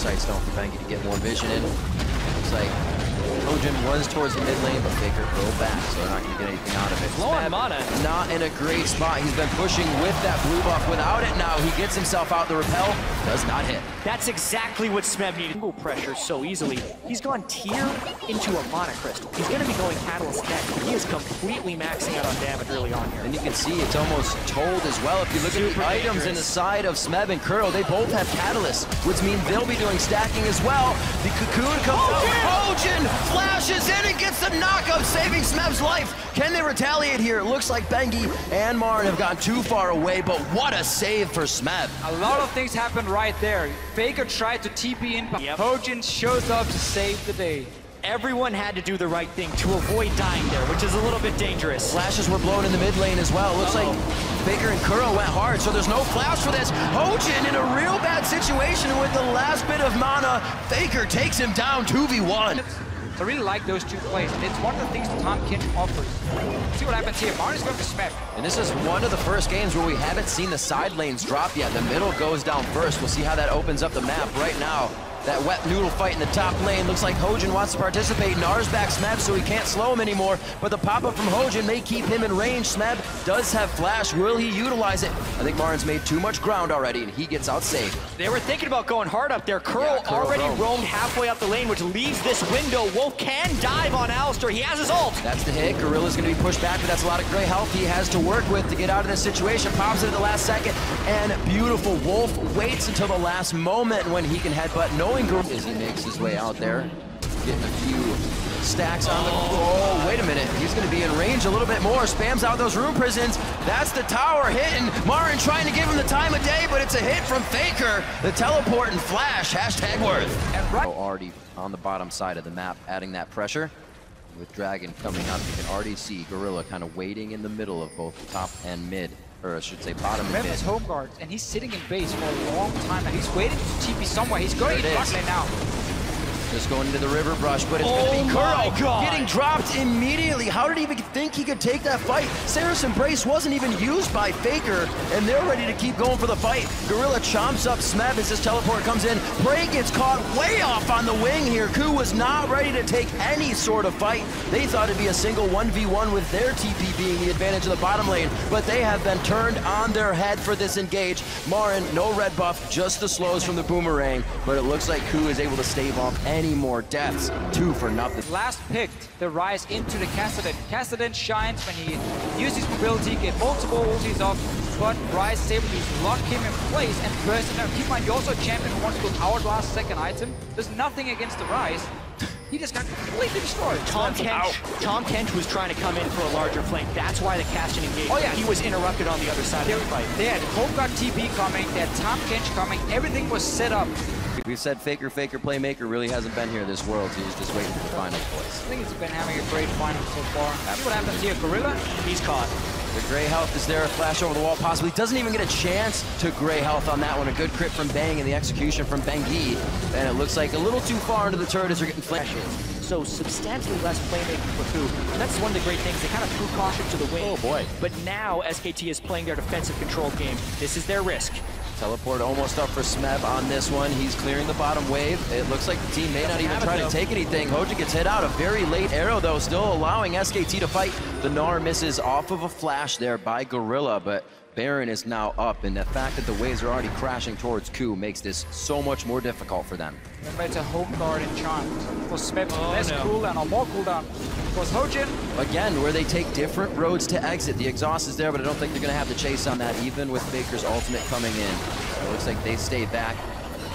sights down for Bengi to get more vision in. Looks like Hojin was towards the mid lane, but Faker go back, so they're not going to get anything out of it. Low on mana. Not in a great spot. He's been pushing with that blue buff. Without it now, he gets himself out. The repel does not hit. That's exactly what Smeb needed. Single pressure so easily. He's gone tier into a mana crystal. He's going to be going Catalyst next. He is completely maxing out on damage early on here. And you can see it's almost told as well. If you look at the items in the side of Smeb and Kuro, they both have Catalyst, which means they'll be doing stacking as well. The cocoon comes out. Hojin flashes in and gets the knockup, saving Smeb's life. Can they retaliate here? It looks like Bengi and Marin have gone too far away, but what a save for Smeb. A lot of things happened right there. Faker tried to TP in, but Hojin shows up to save the day. Everyone had to do the right thing to avoid dying there, which is a little bit dangerous. Flashes were blown in the mid lane as well. It looks like Faker and Kuro went hard, so there's no flash for this. Hojin in a real bad situation with the last bit of mana. Faker takes him down 2v1. I really like those two plays, and it's one of the things Tomkin offers. See what happens here. Marin's going to Smeb. And this is one of the first games where we haven't seen the side lanes drop yet. The middle goes down first. We'll see how that opens up the map right now. That wet noodle fight in the top lane. Looks like Hojin wants to participate. Nars back Smeb, so he can't slow him anymore. But the pop-up from Hojin may keep him in range. Smeb does have flash. Will he utilize it? I think Marin's made too much ground already, and he gets out safe. They were thinking about going hard up there. Kuro already roamed halfway up the lane, which leaves this window. Wolf can dive on Alistar. He has his ult. That's the hit. Gorilla's going to be pushed back, but that's a lot of gray health he has to work with to get out of this situation. Pops it at the last second, and beautiful. Wolf waits until the last moment when he can headbutt, knowing Gorilla as he makes his way out there, getting a few stacks on the... Oh, wait a minute. He's going to be in range a little bit more. Spams out those rune prisons. That's the tower hitting. Marin trying to give him the time of day, but it's a hit from Faker. The teleport and flash. Hashtag worth. And already on the bottom side of the map, adding that pressure. With Dragon coming up, you can already see Gorilla kind of waiting in the middle of both top and mid. Or I should say bottom and mid. His home guard, and he's sitting in base for a long time, and he's waiting to TP somewhere. He's going to bot lane now. Just going into the river brush, but it's going to be Kuro getting dropped immediately. How did he even think he could take that fight? Sarah's Embrace wasn't even used by Faker, and they're ready to keep going for the fight. Gorilla chomps up Smeb as his teleport comes in. Bray gets caught way off on the wing here. Ku was not ready to take any sort of fight. They thought it'd be a single 1v1 with their TP being the advantage of the bottom lane, but they have been turned on their head for this engage. Marin, no red buff, just the slows from the boomerang, but it looks like Ku is able to stave off any more deaths. 2 for nothing. Last picked the Ryze into the Kassadin. Kassadin shines when he uses mobility, get multiple ultis off, but Ryze is able to lock him in place and burst it down. Keep in mind, you're also a champion who wants to go hourglass second item. There's nothing against the Ryze. He just got completely destroyed. Tom Kench was trying to come in for a larger flank. That's why the Castion engaged. Oh, yeah. He was interrupted on the other side of the fight. They had Homeguard TP coming, they had Tom Kench coming, everything was set up. We've said Faker, Playmaker really hasn't been here this world. He's just waiting for the final place. I think he's been having a great final so far. See what happens here. Gorilla, he's caught. The gray health is there, a flash over the wall possibly. Doesn't even get a chance to gray health on that one. A good crit from Bang and the execution from Bengi. And it looks like a little too far into the turret as they're getting flashes. So substantially less playmaking for Ku. And that's one of the great things. They kind of threw caution to the wind. Oh boy. But now SKT is playing their defensive control game. This is their risk. Teleport almost up for Smeb on this one. He's clearing the bottom wave. It looks like the team may not even try to take anything. Hojin gets hit out. A very late arrow, though, still allowing SKT to fight. The Gnar misses off of a flash there by Gorilla, but Baron is now up, and the fact that the waves are already crashing towards Ku makes this so much more difficult for them. Remember, it's a home guard enchant. For Smeb, less cooldown or more cooldown. Was Hojin. Again, where they take different roads to exit. The exhaust is there, but I don't think they're going to have the chase on that, even with Faker's ultimate coming in. It looks like they stay back.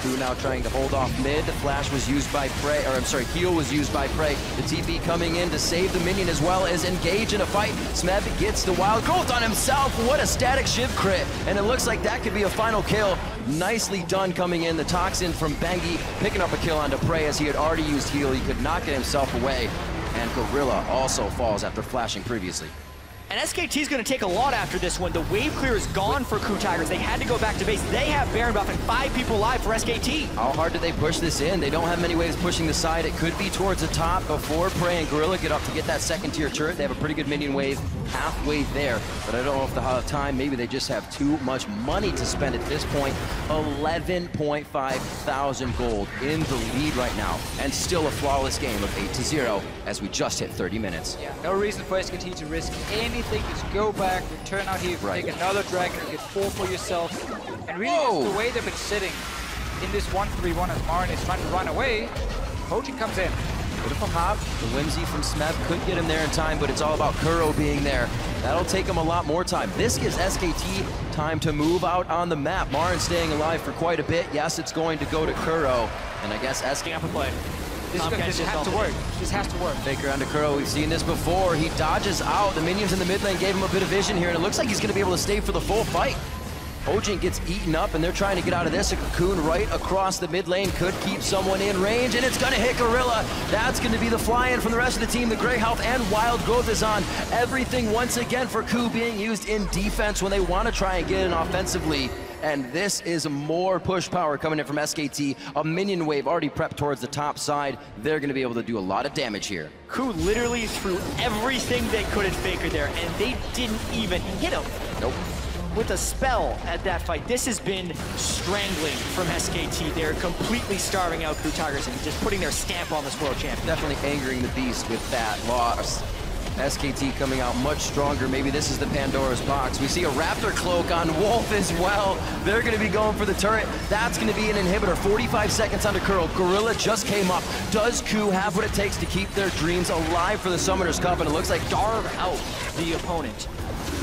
Ku now trying to hold off mid. The flash was used by Prey, or I'm sorry, heal was used by Prey. The TP coming in to save the minion as well as engage in a fight. Smeb gets the wild growth on himself. What a static shiv crit. And it looks like that could be a final kill. Nicely done coming in. The toxin from Bengi picking up a kill onto Prey as he had already used heal. He could not get himself away. And Gorilla also falls after flashing previously. And SKT is going to take a lot after this one. The wave clear is gone for CKTG. They had to go back to base. They have Baron buff and 5 people alive for SKT. How hard do they push this in? They don't have many waves pushing the side. It could be towards the top before Prey and Gorilla get up to get that second tier turret. They have a pretty good minion wave halfway there, but I don't know if they'll have time. Maybe they just have too much money to spend at this point. 11.5 thousand gold in the lead right now, and still a flawless game of 8-0 as we just hit 30 minutes. Yeah, no reason for SKT to risk anything. Just go back, return out here, take another dragon, get 4 for yourself. And really, just the way they've been sitting in this 1-3-1 as Marin is trying to run away, Poaching comes in. Beautiful hop. The whimsy from Smeb couldn't get him there in time, but it's all about Kuro being there. That'll take him a lot more time. This gives SKT time to move out on the map. Marin staying alive for quite a bit. Yes, it's going to go to Kuro. And I guess SKT up a play. This has to work. This has to work. Faker onto Kuro. We've seen this before. He dodges out. The minions in the mid lane gave him a bit of vision here, and it looks like he's going to be able to stay for the full fight. Poaching gets eaten up, and they're trying to get out of this. A cocoon right across the mid lane could keep someone in range, and it's going to hit Gorilla. That's going to be the fly-in from the rest of the team. The Grey Health and Wild Growth is on. Everything once again for Ku being used in defense when they want to try and get in offensively. And this is more push power coming in from SKT. A minion wave already prepped towards the top side. They're going to be able to do a lot of damage here. Ku literally threw everything they could at Faker there, and they didn't even hit him. Nope. With a spell at that fight. This has been strangling from SKT. They're completely starving out CKTG and just putting their stamp on this world champion. Definitely angering the beast with that loss. SKT coming out much stronger. Maybe this is the Pandora's box. We see a Raptor cloak on Wolf as well. They're going to be going for the turret. That's going to be an inhibitor. 45 seconds onto Curl. Gorilla just came up. Does Ku have what it takes to keep their dreams alive for the Summoner's Cup? And it looks like Darve out the opponent.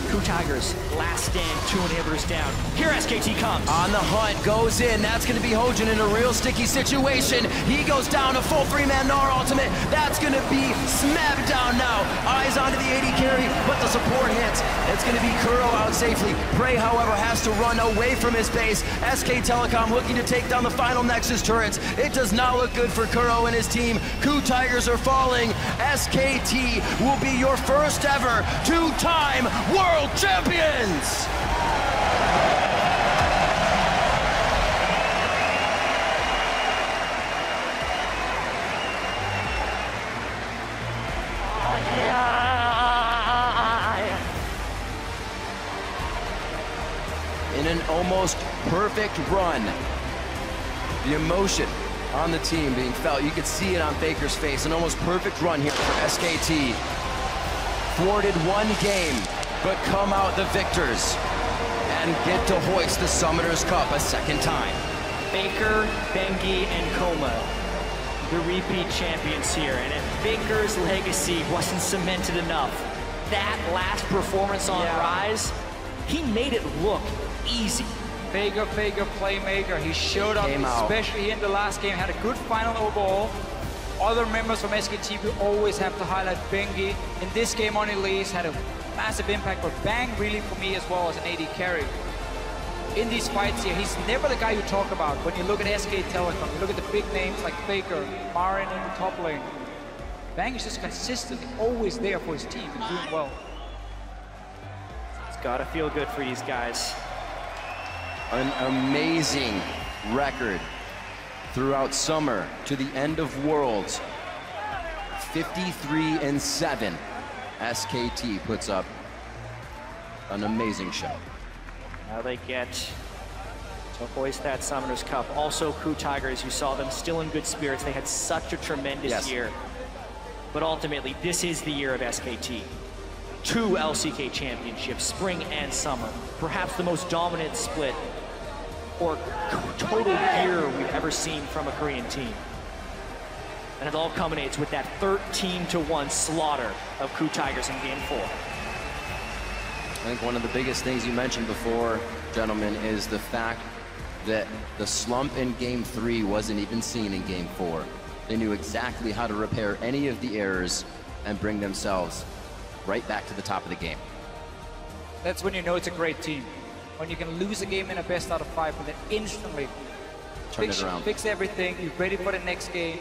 CKTG's last stand, 2 inhibitors down. Here SKT comes. On the hunt, goes in. That's going to be Hojin in a real sticky situation. He goes down, a full 3-man Gnar ultimate. That's going to be Smeb down now. Eyes onto the 80 carry, but the support hits. It's going to be Kuro out safely. Prey, however, has to run away from his base. SK Telecom looking to take down the final Nexus turrets. It does not look good for Kuro and his team. CKTG are falling. SKT will be your first ever 2-time world champions! In an almost perfect run, the emotion on the team being felt. You could see it on Faker's face. An almost perfect run here for SKT. Thwarted one game, but come out the victors and get to hoist the Summoner's Cup a second time. Faker, Bengi, and Koma, the repeat champions here. And if Faker's legacy wasn't cemented enough, that last performance on Ryze, he made it look easy. Faker, playmaker. He showed up, especially in the last game, had a good final overall. Other members from SKT, we always have to highlight Bengi. In this game on Elise, had a massive impact, but Bang really for me as well as an AD carry. In these fights here, he's never the guy you talk about when you look at SK Telecom. You look at the big names like Faker, Marin in the top lane. Bang is just consistently always there for his team and doing well. It's gotta feel good for these guys. An amazing record throughout summer to the end of Worlds. 53-7. SKT puts up an amazing show. Now they get to hoist that Summoner's Cup. Also, CKTG, as you saw them, still in good spirits. They had such a tremendous year. But ultimately, this is the year of SKT. 2 LCK championships, spring and summer. Perhaps the most dominant split or total year we've ever seen from a Korean team. And it all culminates with that 13-1 slaughter of CKTG in Game 4. I think one of the biggest things you mentioned before, gentlemen, is the fact that the slump in Game 3 wasn't even seen in Game 4. They knew exactly how to repair any of the errors and bring themselves right back to the top of the game. That's when you know it's a great team. When you can lose a game in a best out of 5, but then instantly turn it around. Fix everything, you're ready for the next game.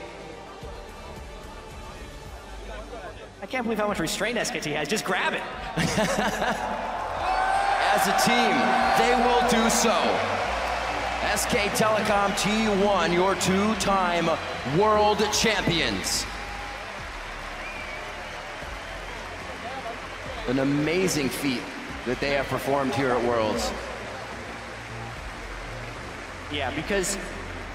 I can't believe how much restraint SKT has. Just grab it. As a team, they will do so. SK Telecom T1, your two-time world champions. An amazing feat that they have performed here at Worlds. Yeah, because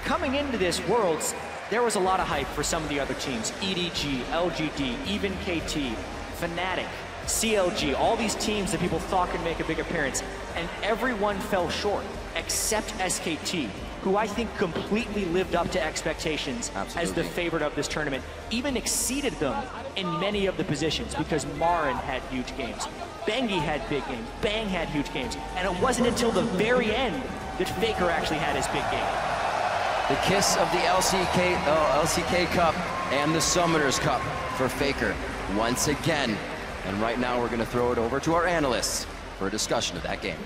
coming into this Worlds, there was a lot of hype for some of the other teams. EDG, LGD, even KT, Fnatic, CLG, all these teams that people thought could make a big appearance, and everyone fell short, except SKT, who I think completely lived up to expectations. Absolutely. As the favorite of this tournament, even exceeded them in many of the positions, because Marin had huge games, Bengi had big games, Bang had huge games, and it wasn't until the very end that Faker actually had his big game. The kiss of the LCK Cup and the Summoners Cup for Faker once again. And right now we're going to throw it over to our analysts for a discussion of that game.